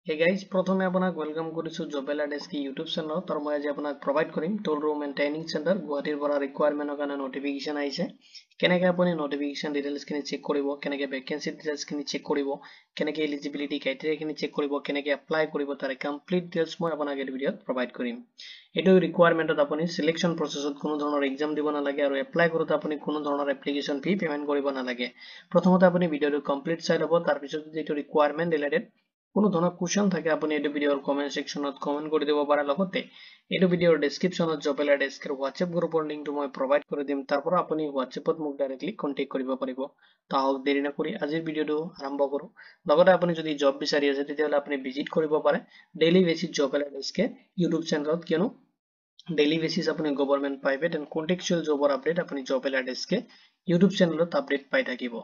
Hey guys, প্ৰথমে আপোনাক welcome কৰিছো জবেলা ডেস্ক ইউটিউব চেনেলত। তাৰ মই আজি আপোনাক প্ৰভাইড কৰিম টুল ৰুম এণ্ড ট্ৰেইনিং চেণ্টাৰ গুৱাহাটীৰ পৰা ৰিকুৱাৰমেণ্টৰ কাৰণে নটিফিকেশ্যন আহিছে। কেনেকৈ আপুনি নটিফিকেশ্যন ডিটেইলছখিনি চেক কৰিব, কেনেকৈ ভেকেন্সি ডিটেইলছখিনি চেক কৰিব, কেনেকৈ এলিজিবিলিটি ক্ৰাইটেৰিয়াখিনি চেক কৰিব, কেনেকৈ এপ্লাই কৰিব, তাৰ কমপ্লিট ডিটেইলছ মই আপোনাক এই ভিডিঅ'ত প্ৰভাইড কৰিম। এইটো ৰিকুৱাৰমেণ্টত আপুনি সিলেকশ্যন প্ৰচেছত কোনো ধৰণৰ এক্সাম দিব নালাগে আৰু এপ্লাই কৰোঁতে আপুনি কোনো ধৰণৰ এপ্লিকেশ্যন ফি পেমেন্ট কৰিব নালাগে। প্ৰথমতে আপুনি ভিডিঅ'টো কমপ্লিট চাই ল'ব, তাৰ পিছত যদি এইটো ৰিকুৱাৰমেণ্ট ৰিলেটেড কোনো ধৰণৰ কোৱেশ্চন থাকে আপুনি এইটো ভিডিঅ'ৰ কমেন্ট সেকশনত কমেন্ট কৰি দিব পাৰে। লগতে এইটো ভিডিঅ'ৰ ডেসক্ৰিপচনত জবেলা ডেস্কৰ হোৱাটসঅ্যাপ গ্ৰুপৰ লিংকটো মই প্ৰভাইড কৰি দিম, তাৰ পৰা আপুনি হোৱাটসঅ্যাপত মোক ডাইৰেক্টলি কন্টেক্ট কৰিব পাৰিব। তাহক দেৰি নকৰি আজিৰ ভিডিঅ'টো আৰম্ভ কৰো। লগতে আপুনি যদি জব বিচাৰি আছে তেতিয়াহ'লে আপুনি ভিজিট কৰিব পাৰে ডেইলি বেসিস জবেলা ডেস্কে ইউটিউব চেনেলত, কিয়নো ডেইলি বেসিস আপুনি গভৰ্ণমেণ্ট প্ৰাইভেট এণ্ড কন্টেক্সচুৱেল জবৰ আপডেট আপুনি জবেলা ডেস্কে ইউটিউব চেনেলত আপডেট পাই থাকিব।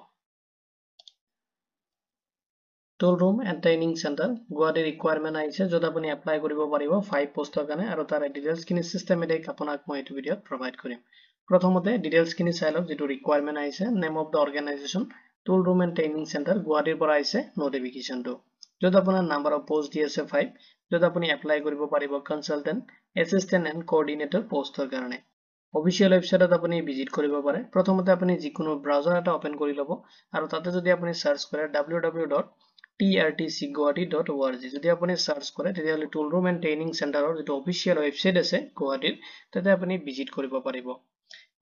Tool room and training centre Guwahati requirement আহিছে, য'ত আপুনি এপ্লাই কৰিব পাৰিব 5 পোষ্টৰ কাৰণে আৰু তাৰ ডিটেইলছখিনি চিষ্টেমেটিক আপোনাক মই এইটো ভিডিঅ'ত প্ৰভাইড কৰিম। প্ৰথমতে ডিটেইলছখিনি চাই লওক। যিটো ৰিকুৱাৰমেণ্ট আহিছে, name of the organisation tool room and training centre গুৱাহাটীৰ পৰা আহিছে নটিফিকেশ্যনটো, য'ত আপোনাৰ নাম্বাৰ অফ পোষ্ট দি আছে 5, য'ত আপুনি এপ্লাই কৰিব পাৰিব কনচালটেণ্ট, এছিষ্টেণ্ট এণ্ড কোঅৰ্ডিনেটৰ পোষ্টৰ কাৰণে। অফিচিয়েল ৱেবসাইটত আপুনি ভিজিট কৰিব পাৰে। প্ৰথমতে আপুনি যিকোনো ব্ৰাউজাৰ এটা ওপেন কৰি ল'ব আৰু তাতে যদি আপুনি সাৰ্চ কৰে www.trtcguwahati.org, যদি আপুনি সাৰ্চ কৰে তেতিয়াহ'লে টুল ৰুম এণ্ড ট্ৰেইনিং চেণ্টাৰৰ যিটো অফিচিয়েল ৱেবসাইট আছে গুৱাহাটীৰ, তাতে আপুনি ভিজিট কৰিব পাৰিব।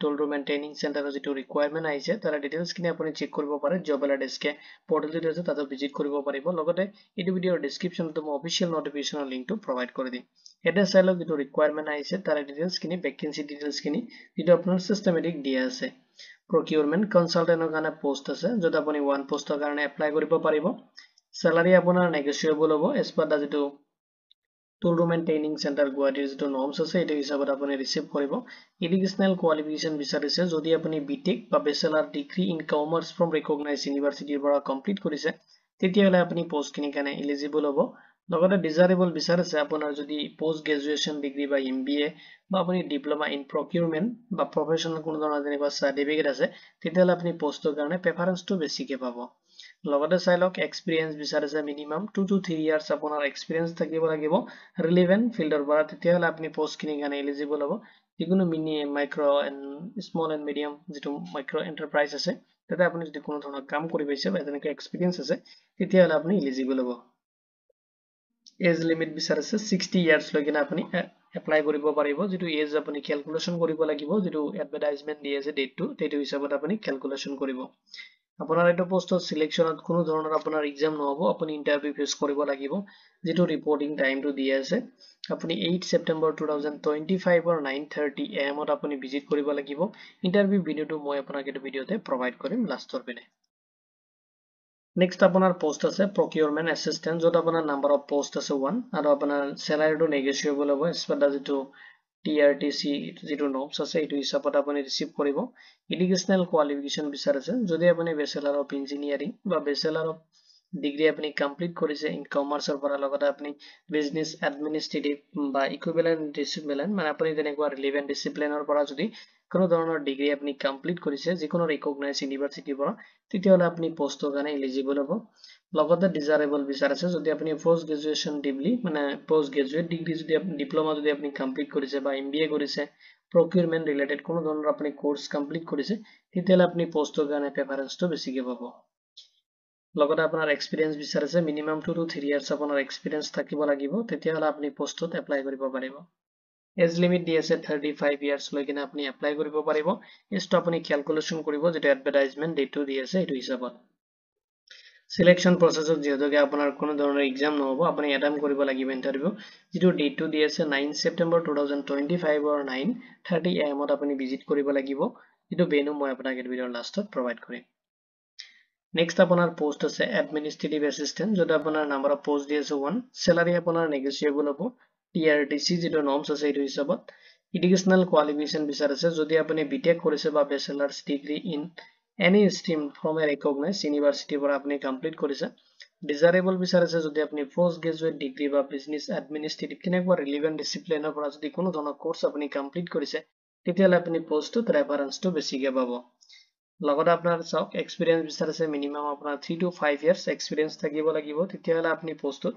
টুল ৰুম এণ্ড ট্ৰেইনিং চেণ্টাৰৰ যিটো ৰিকুৱাৰমেণ্ট আহিছে তাৰ ডিটেইলছখিনি আপুনি চেক কৰিব পাৰে। জবেলা ডেস্কে পৰ্টেলটো আছে, তাতে ভিজিট কৰিব পাৰিব। লগতে এইটো ভিডিঅ'ৰ ডেসক্ৰিপচনতো মই অফিচিয়েল নটিফিকেশ্যনৰ লিংকটো প্ৰভাইড কৰি দিম। এটা চাই লওক যিটো ৰিকুৱাৰমেণ্ট আহিছে তাৰ ডিটেইলছখিনি, ভেকেন্সি ডিটেইলছখিনি, যিটো আপোনাৰ চিষ্টেমেটিক দিয়া আছে। প্ৰকিউৰমেণ্ট কনচালটেণ্টৰ কাৰণে পোষ্ট আছে, য'ত আপুনি 1 পোষ্টৰ কাৰণে এপ্লাই কৰিব পাৰিব। স্যালাৰি আপোনাৰ নেগোচিয়েবল হ'ব এজ পাৰ দা যিটো টুল ৰুম এণ্ড ট্ৰেইনিং চেণ্টাৰ গুৱাহাটীৰ যিটো নৰ্মছ আছে এইটো হিচাপত আপুনি ৰিচিভ কৰিব। এডুকেশ্যনেল কোৱালিফিকেশ্যন বিচাৰিছে, যদি আপুনি বিটেক বা bachelor degree in commerce from recognise ইউনিভাৰ্চিটিৰ পৰা কমপ্লিট কৰিছে তেতিয়াহ'লে আপুনি পোষ্টখিনিৰ কাৰণে এলিজিবল হ'ব। লগতে ডিজাৰেবল বিচাৰিছে, আপোনাৰ যদি পোষ্ট গ্ৰেজুৱেশ্যন ডিগ্ৰী বা MBA বা আপুনি ডিপ্ল'মা ইন প্ৰকিউৰমেণ্ট বা প্ৰফেশ্যনেল কোনো ধৰণৰ যেনেকুৱা চাৰ্টিফিকেট আছে তেতিয়াহ'লে আপুনি পোষ্টৰ কাৰণে প্ৰেফাৰেন্সটো বেছিকৈ পাব। লগতে চাই লওক এক্সপিৰিয়েঞ্চ বিচাৰিছে, মিনিমাম 2 to 3 ইয়াৰ্ছ আপোনাৰ এক্সপিৰিয়েঞ্চ থাকিব লাগিব ৰিলেভেণ্ট ফিল্ডৰ পৰা, তেতিয়াহ'লে আপুনি পোষ্টখিনিৰ কাৰণে এলিজিবল হ'ব। যিকোনো micro' and small and medium যিটো মাইক্ৰ' এণ্টাৰপ্ৰাইজ আছে তাতে আপুনি যদি কোনো ধৰণৰ কাম কৰি পাইছে বা তেনেকৈ এক্সপিৰিয়েঞ্চ আছে তেতিয়াহ'লে আপুনি এলিজিবল হ'ব। এজ লিমিট বিচাৰিছে 60 ইয়াৰ্ছ লৈকে আপুনি এপ্লাই কৰিব পাৰিব। যিটো এজ আপুনি ক্যালকুলেশন কৰিব লাগিব, যিটো এডভাৰটাইজমেন্ট দি আছে ডেটটো, সেইটো হিচাপত আপুনি ক্যালকুলেশন কৰিব। আপোনাৰ এইটো পোষ্টৰ সিলেকশ্যনত কোনো ধৰণৰ আপোনাৰ এক্সাম নহ'ব, আপুনি ইন্টাৰভিউ ফেচ কৰিব লাগিব। যিটো ৰিপৰ্টিং টাইমটো দি আছে, আপুনি 8 ছেপ্টেম্বৰ 2025 9:30 AM আপুনি ভিজিট কৰিব লাগিব। ইন্টাৰভিউ ভিডিঅ'টো মই আপোনাক এইটো ভিডিঅ'তে প্ৰভাইড কৰিম লাষ্টৰ পিনে। নেক্সট আপোনাৰ পোষ্ট আছে প্ৰকিউৰমেণ্ট এছিষ্টেণ্ট, য'ত আপোনাৰ নাম্বাৰ অফ পোষ্ট আছে 1 আৰু আপোনাৰ চেলাৰীটো নেগোচিয়েবল হ'ব এজ পাৰ দা যিটো TRTC যিটো নৰ্মছ আছে এইটো হিচাপত আপুনি ৰিচিভ কৰিব। এডুকেশ্যনেল কোৱালিফিকেশ্যন বিচাৰিছে, যদি আপুনি বেচেলাৰ অফ ইঞ্জিনিয়াৰিং বা বেচেলাৰ অফ ডিগ্ৰী আপুনি কমপ্লিট কৰিছে ইন কমাৰ্চৰ পৰা, লগতে আপুনি বিজনেছ এডমিনিষ্ট্ৰেটিভ বা ইকুইভেলেণ্ট ডিচিপ্লিন মানে আপুনি তেনেকুৱা ৰিলেভেণ্ট ডিচিপ্লিনৰ পৰা যদি কোনো ধৰণৰ ডিগ্ৰী আপুনি কমপ্লিট কৰিছে যিকোনো ৰিকগনাইজ ইউনিভাৰ্চিটিৰ পৰা, তেতিয়াহ'লে আপুনি পোষ্টৰ কাৰণে এলিজিবল হ'ব। লগতে ডিজাৰেবল বিচাৰিছে, যদি আপুনি পোষ্ট গ্ৰেজুৱেশ্যন ডিগ্ৰী মানে পোষ্ট গ্ৰেজুৱেট ডিগ্ৰী যদি আপুনি ডিপ্ল'মা যদি আপুনি কমপ্লিট কৰিছে বা MBA কৰিছে, প্ৰকিউৰমেণ্ট ৰিলেটেড কোনো ধৰণৰ আপুনি কোৰ্চ কমপ্লিট কৰিছে তেতিয়াহ'লে আপুনি পোষ্টৰ কাৰণে প্ৰেফাৰেন্সটো বেছিকৈ পাব। লগতে আপোনাৰ এক্সপিৰিয়েঞ্চ বিচাৰিছে, মিনিমাম 2 to 3 ইয়াৰ্ছ আপোনাৰ এক্সপিৰিয়েঞ্চ থাকিব লাগিব, তেতিয়াহ'লে আপুনি পোষ্টত এপ্লাই কৰিব পাৰিব। এজ লিমিট দি আছে 35 ইয়াৰ্ছ লৈকে আপুনি এপ্লাই কৰিব পাৰিব। এজটো আপুনি ক্যালকুলেশন কৰিব যেটা এডভাৰটাইজমেন্ট ডেটটো দি আছে এইটো হিচাপত। সিলেকশ্যন প্ৰসেছত যেহেতুকে আপোনাৰ কোনো ধৰণৰ এক্সাম নহ'ব, আপুনি এটেম্প কৰিব লাগিব ইন্টাৰভিউ। যিটো ডেটটো দি আছে 9 ছেপ্টেম্বৰ 2025 9:30 AM আপুনি ভিজিট কৰিব লাগিব। যিটো ভেনু মই আপোনাক এই ভিডিঅ'ৰ লাষ্টত প্ৰভাইড কৰিম। নেক্সট আপোনাৰ পোষ্ট আছে এডমিনিষ্ট্ৰেটিভ এছিষ্টেণ্ট, য'ত আপোনাৰ নাম্বাৰ অফ পোষ্ট দি আছে 1, চেলাৰী আপোনাৰ নেগোচিয়েবল হ'ব TRTC যিটো নৰ্মছ আছে এইটো হিচাপত। এডুকেশ্যনেল কোৱালিফিকেশ্যন বিচাৰিছে, যদি আপুনি বিটেক কৰিছে বা bachelors degree in any stream from a recognise ইউনিভাৰ্চিটিৰ পৰা আপুনি কমপ্লিট কৰিছে। ডিজাৰেবল বিচাৰিছে, যদি আপুনি পোষ্ট গ্ৰেজুৱেট ডিগ্ৰী বা বিজনেছ এডমিনিষ্ট্ৰেটিভ কেনেকুৱা ৰিলেভেণ্ট ডিচিপ্লিনৰ পৰা যদি কোনো ধৰণৰ কোৰ্চ আপুনি কমপ্লিট কৰিছে তেতিয়াহ'লে আপুনি পোষ্টটোত ৰেফাৰেন্সটো বেছিকৈ পাব। লগতে আপোনাৰ চাওক এক্সপিৰিয়েঞ্চ বিচাৰিছে, মিনিমাম আপোনাৰ 3 to 5 ইয়াৰ্ছ এক্সপিৰিয়েঞ্চ থাকিব লাগিব, তেতিয়াহ'লে আপুনি পোষ্টটোত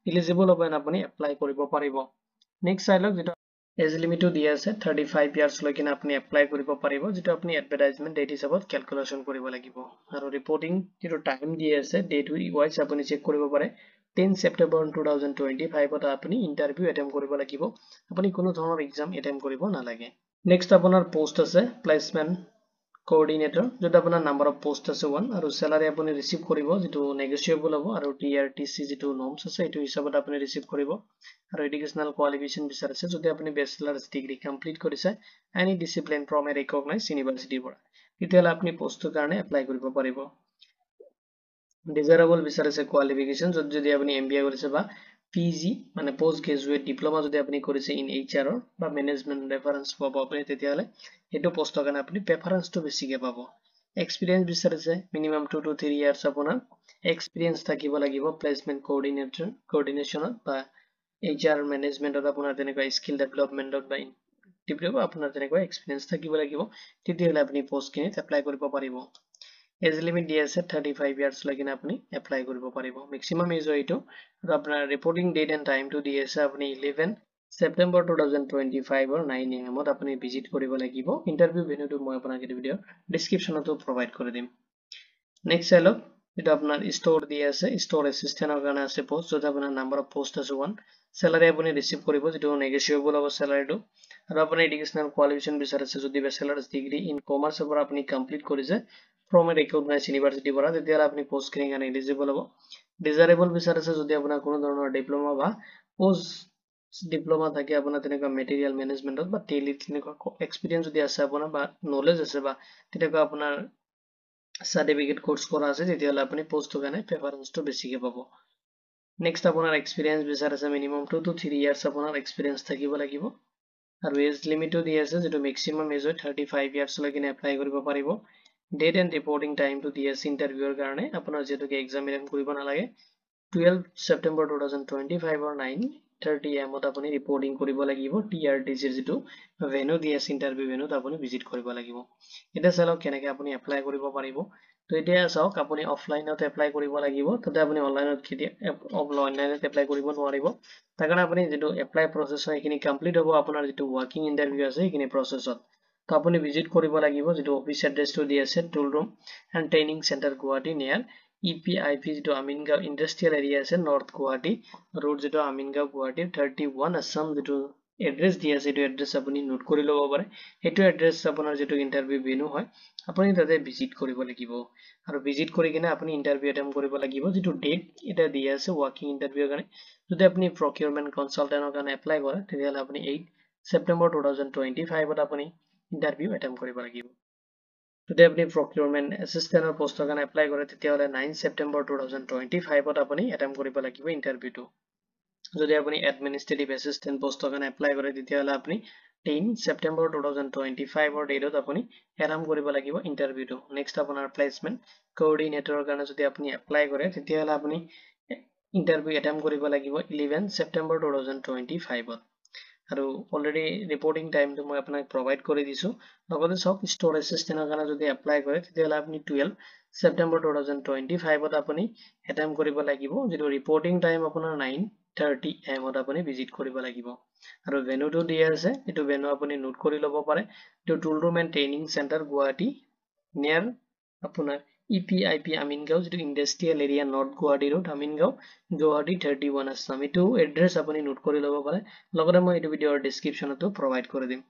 এলিজিবল হবেন আপুনি এপ্লাই কৰিব পাৰিব নেক্সট চাই লওক যেটো এজ লিমিটটো দিয়া আছে 35 ইয়াৰ্স লৈকে আপুনি এপ্লাই কৰিব পাৰিব যেটো আপুনি এডভাৰটাইজমেন্ট ডেট হিচাপত ক্যালকুলেশন কৰিব লাগিব আৰু ৰিপোৰ্টিং যেটো টাইম দিয়া আছে ডেট ওয়াইজ আপুনি চেক কৰিব পাৰে 10 সেপ্টেম্বৰ 2025 ত আপুনি ইন্টাৰভিউ এটেম্প কৰিব লাগিব আপুনি কোনো ধৰণৰ এক্সাম এটেম্প কৰিব নালাগে নেক্সট আপোনাৰ পোষ্ট আছে প্লেসমেন্ট কোঅৰ্ডিনেটৰ যেটো আপোনাৰ নাম্বাৰ অফ পোষ্ট আছে 1 আৰু স্যালাৰি আপুনি ৰিসিভ কৰিব যেটো নেগোশিয়েবল হ'ব আৰু টিআৰটিসি যেটো নৰ্মছ আছে এটো হিচাপত আপুনি ৰিসিভ কৰিব আৰু এডুকেশনাল কোৱালিফিকেশন বিচাৰিছে যদি আপুনি ব্যাচেলাৰ্ছ ডিগ্ৰী কমপ্লিট কৰিছে any discipline from a recognised ইউনিভাৰ্সিটিৰ পৰা তেতিয়ালে আপুনি পোষ্টৰ কাৰণে এপ্লাই কৰিব পাৰিব ডিজায়াৰেবল বিচাৰিছে কোৱালিফিকেশন যদি আপুনি এমবিএ কৰিছে বা পিজি মানে পোষ্ট গ্ৰেজুৱেট ডিপ্লোমা যদি আপুনি কৰিছে ইন এইচআৰ বা ম্যানেজমেন্ট ৰেফাৰেন্স পাব আপুনি তেতিয়ালে এটো পোষ্টৰ কাৰণে আপুনি প্ৰেফাৰেন্সটো বেছিকে পাব এক্সপেৰিয়েন্স বিচাৰিছে মিনিমাম 2 to 3 ইয়াৰ্স আপোনাৰ এক্সপেৰিয়েন্স থাকিব লাগিব প্লেসমেন্ট কোঅৰ্ডিনেশনত বা এইচআৰ ম্যানেজমেন্টত আপোনাৰ তেনেকুৱা স্কিল ডেভেলপমেন্টত বা ইন্টাৰভিউ আপোনাৰ তেনেকুৱা এক্সপেৰিয়েন্স থাকিব লাগিব তেতিয়ালে আপুনি পোষ্টখিনিত এপ্লাই কৰিব পাৰিব এজ লিমিট দিয়া আছে 35 ইয়াৰ্স লৈকে আপুনি এপ্লাই কৰিব পাৰিব ম্যাক্সিমাম এজ হয়টো আৰু আপোনাৰ ৰিপোৰ্টিং ডেট এন্ড টাইমটো দিয়া আছে আপুনি 11 সেপ্টেম্বৰ 2025 ৰ 9 AM ত আপুনি ভিজিট কৰিব লাগিব ইন্টাৰভিউ ভেন্যুটো মই আপোনাক এই ভিডিও ডেসক্ৰিপচনতো প্ৰভাইড কৰি দিম নেক্সট চাই লওক এটা আপোনাৰ ষ্ট'ৰ দিয়া আছে ষ্ট'ৰ এসিস্ট্যান্টৰ কাৰণে আছে পোষ্ট যত আপোনাৰ নাম্বাৰ অফ পোষ্ট আছে 1 স্যালাৰি আপুনি ৰিসিভ কৰিব যেটো নেগোশিয়েবল হ'ব স্যালাৰিটো আৰু আপুনি এডুকেশনাল কোৱালিফিকেশন বিচাৰিছে যদি ব্যাচেলাৰ্ছ ডিগ্ৰী ইন কমাৰ্চৰ পৰা আপুনি কমপ্লিট কৰিছে ফ্ৰম এ ৰিকগনাইজড ইউনিভাৰ্সিটিৰ পৰা তেতিয়ালে আপুনি পোষ্টখিনিৰ কাৰণে এলিজিবল হ'ব ডিজায়াৰেবল বিচাৰিছে যদি আপোনাৰ কোনো ধৰণৰ ডিপ্লোমা বা পোষ্ট ডিপ্লোমা থাকে আপোনাৰ তেনেকুৱা মেটেৰিয়েল ম্যানেজমেন্টত বা টেলি তেনেকুৱা এক্সপেৰিয়েন্স যদি আছে আপোনাৰ বা নলেজ আছে বা তেনেকুৱা আপোনাৰ সাৰ্টিফিকেট কোৰ্স কৰা আছে তেতিয়ালে আপুনি পোষ্টৰ কাৰণে প্ৰেফাৰেন্সটো বেছিকে পাব নেক্সট আপোনাৰ এক্সপেৰিয়েন্স বিচাৰিছে মিনিমাম 2 to 3 ইয়াৰ্স আপোনাৰ এক্সপেৰিয়েন্স থাকিব লাগিব আৰু এজ লিমিটটো দিয়া আছে যেটো ম্যাক্সিমাম এজ 35 ইয়াৰ্স লৈকে এপ্লাই কৰিব পাৰিব ডেট এন্ড ৰিপোৰ্টিং টাইমটো দিয়া আছে ইন্টাৰভিউৰ কাৰণে আপোনাৰ যেটোকে এক্সাম এটেম্প কৰিব নালাগে 12 সেপ্টেম্বৰ 2025 ৰ 9:30 AM ত আপুনি ৰিপোৰ্টিং কৰিব লাগিব টিআৰটিসি যেটো ভেন্যু দিয়া আছে ইন্টাৰভিউ ভেন্যুত আপুনি ভিজিট কৰিব লাগিব এটা চালক কেনেকৈ আপুনি এপ্লাই কৰিব পাৰিব তো এতিয়া চাওক আপুনি অফলাইনত এপ্লাই কৰিব লাগিব ততে আপুনি অনলাইনত অনলাইনত এপ্লাই কৰিব নোৱাৰিব তাৰ কাৰণে আপুনি যেটো এপ্লাই প্ৰসেছ হয় এখিনি কমপ্লিট হ'ব আপোনাৰ যেটো ওয়াৰ্কিং ইন্টাৰভিউ আছে এখিনি প্ৰসেছত তো আপুনি ভিজিট কৰিব লাগিব যেটো অফিস এড্ৰেছটো দিয়া আছে tool room and training centre Guwahati near EPIP যেটো আমিনগাঁও ইন্ডাষ্ট্ৰিয়েল এৰিয়া আছে নৰ্থ গুৱাহাটী ৰোড যেটো আমিনগাঁও গুৱাহাটী 31 আসাম যেটো এড্ৰেছ দিয়া আছে এটো এড্ৰেছ আপুনি নোট কৰি ল'ব পাৰে এটো এড্ৰেছ আপোনাৰ যেটো ইন্টাৰভিউ ভেন্যু হয় আপুনি তাতে ভিজিট কৰিব লাগিব আৰু ভিজিট কৰি কিনে আপুনি ইন্টাৰভিউ এটেম্প কৰিব লাগিব যেটো ডেট এটা দিয়া আছে ওয়াৰ্কিং ইন্টাৰভিউৰ কাৰণে যদি আপুনি প্ৰকিউৰমেন্ট কনসালটেন্টৰ কাৰণে এপ্লাই কৰে তেতিয়ালে আপুনি 8 সেপ্টেম্বৰ 2025 ত আপুনি ইন্টাৰভিউ এটেম্প কৰিব লাগিব যদি আপুনি প্ৰকিউৰমেন্ট এসিস্ট্যান্টৰ পোষ্টৰ কাৰণে এপ্লাই কৰে তেতিয়ালে 9 সেপ্টেম্বৰ 2025 ত আপুনি এটেম্প কৰিব লাগিব ইন্টাৰভিউটো যদি আপুনি এডমিনিষ্ট্ৰেটিভ এসিস্ট্যান্ট পোষ্টৰ কাৰণে এপ্লাই কৰে তেতিয়ালে আপুনি 10 সেপ্টেম্বৰ 2025 ৰ ডেটত আপুনি এটেম্প কৰিব লাগিব ইন্টাৰভিউটো নেক্সট আপোনাৰ প্লেসমেন্ট কোঅৰ্ডিনেটৰৰ কাৰণে যদি আপুনি এপ্লাই কৰে তেতিয়ালে আপুনি ইন্টাৰভিউ এটেম্প কৰিব লাগিব 11 সেপ্টেম্বৰ 2025 ত আৰু অলৰেডি ৰিপোৰ্টিং টাইমটো মই আপোনাক প্ৰভাইড কৰি দিছো লগতে সব ষ্ট'ৰ এসিস্ট্যান্টৰ কাৰণে যদি এপ্লাই কৰে তেতিয়ালে আপুনি 12 সেপ্টেম্বৰ 2025 ত আপুনি এটেম্প কৰিব লাগিব যেটো ৰিপোৰ্টিং টাইম আপোনাৰ 9:30 AM ত আপুনি ভিজিট কৰিব লাগিব আৰু ভেন্যুটো দিয়া আছে এটো ভেন্যু আপুনি নোট কৰি ল'ব পাৰে এটো tool room and training centre Guwahati near আপোনাৰ ইপিআইপি আমিনগাঁও যেটো industrial area north Guwahati road Amingaon Guwahati 31 Assam এটো এড্ৰেছ আপুনি নোট কৰি ল'ব পাৰে লগতে মই এটো ভিডিওৰ ডেসক্ৰিপচনতো প্ৰভাইড কৰি দিম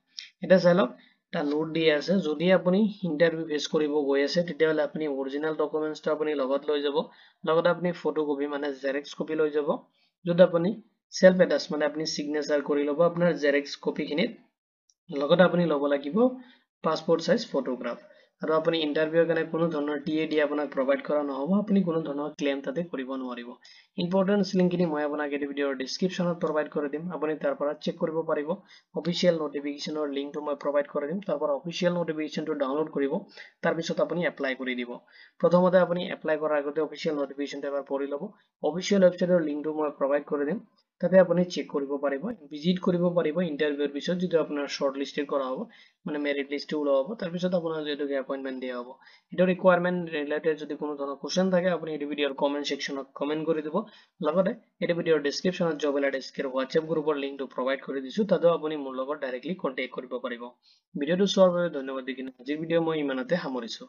এটা চালক তা নোট দিয়া আছে যদি আপুনি ইন্টাৰভিউ ফেস কৰিব গৈ আছে তেতিয়ালে আপুনি অৰিজিনাল ডকুমেন্টছটো আপুনি লগত লৈ যাব লগতে আপুনি ফটোকপি মানে জেৰক্স কপি লৈ যাব যদি আপুনি সেলফ এটাচ মানে আপুনি সিগনেচাৰ কৰি ল'ব আপোনাৰ জেৰক্স কপিখিনিত লগতে আপুনি ল'ব লাগিব পাসপোৰ্ট সাইজ ফটোগ্ৰাফ আৰু আপুনি ইন্টাৰভিউৰ কাৰণে কোনো ধৰণৰ টিএডি আপোনাক প্ৰভাইড কৰা নহব আপুনি কোনো ধৰণৰ ক্লেম তাতে কৰিব নোৱাৰিব ইম্পৰ্টেন্ট লিংকখিনি মই আপোনাক এই ভিডিওৰ ডেসক্ৰিপচনত প্ৰভাইড কৰি দিম আপুনি তাৰ পৰা চেক কৰিব পাৰিব অফিচিয়েল নোটিফিকেশনৰ লিংকটো মই প্ৰভাইড কৰি দিম তাৰ পৰা অফিচিয়েল নোটিফিকেশনটো ডাউনলোড কৰিব তাৰ পিছত আপুনি এপ্লাই কৰি দিব প্ৰথমতে আপুনি এপ্লাই কৰাৰ আগতে অফিচিয়েল নোটিফিকেশনটো এবাৰ পঢ়ি ল'ব অফিচিয়েল ওয়েবসাইটৰ লিংকটো মই প্ৰভাইড কৰি দিম তাতে আপুনি চেক কৰিব পাৰিব, ভিজিট কৰিব পাৰিব ইণ্টাৰভিউৰ পিছত যদি আপোনাৰ শৰ্ট লিষ্টেড কৰা হ'ব, মানে মেৰিট লিষ্টটো ওলোৱা হ'ব, তাৰপিছত আপোনাৰ যিহেতুকে এপইণ্টমেণ্ট দিয়া হ'ব। এইটো ৰিকুৱাৰমেণ্ট ৰিলেটেড যদি কোনো ধৰণৰ কুৱেশ্যন থাকে আপুনি এইটো ভিডিঅ'ৰ কমেণ্ট ছেকশ্যনত কমেণ্ট কৰি দিব। লগতে এইটো ভিডিঅ'ৰ ডেছক্ৰিপশ্যনত জব এলাৰ্ট এছকেৰ হোৱাটছএপ গ্ৰুপৰ লিংকটো প্ৰভাইড কৰি দিছোঁ, তাতেও আপুনি মোৰ লগত ডাইৰেক্টলি কণ্টেক্ট কৰিব পাৰিব। ভিডিঅ'টো চোৱাৰ বাবে ধন্যবাদ দি কিনে আজিৰ ভিডিঅ' মই ইমানতে সামৰিছোঁ।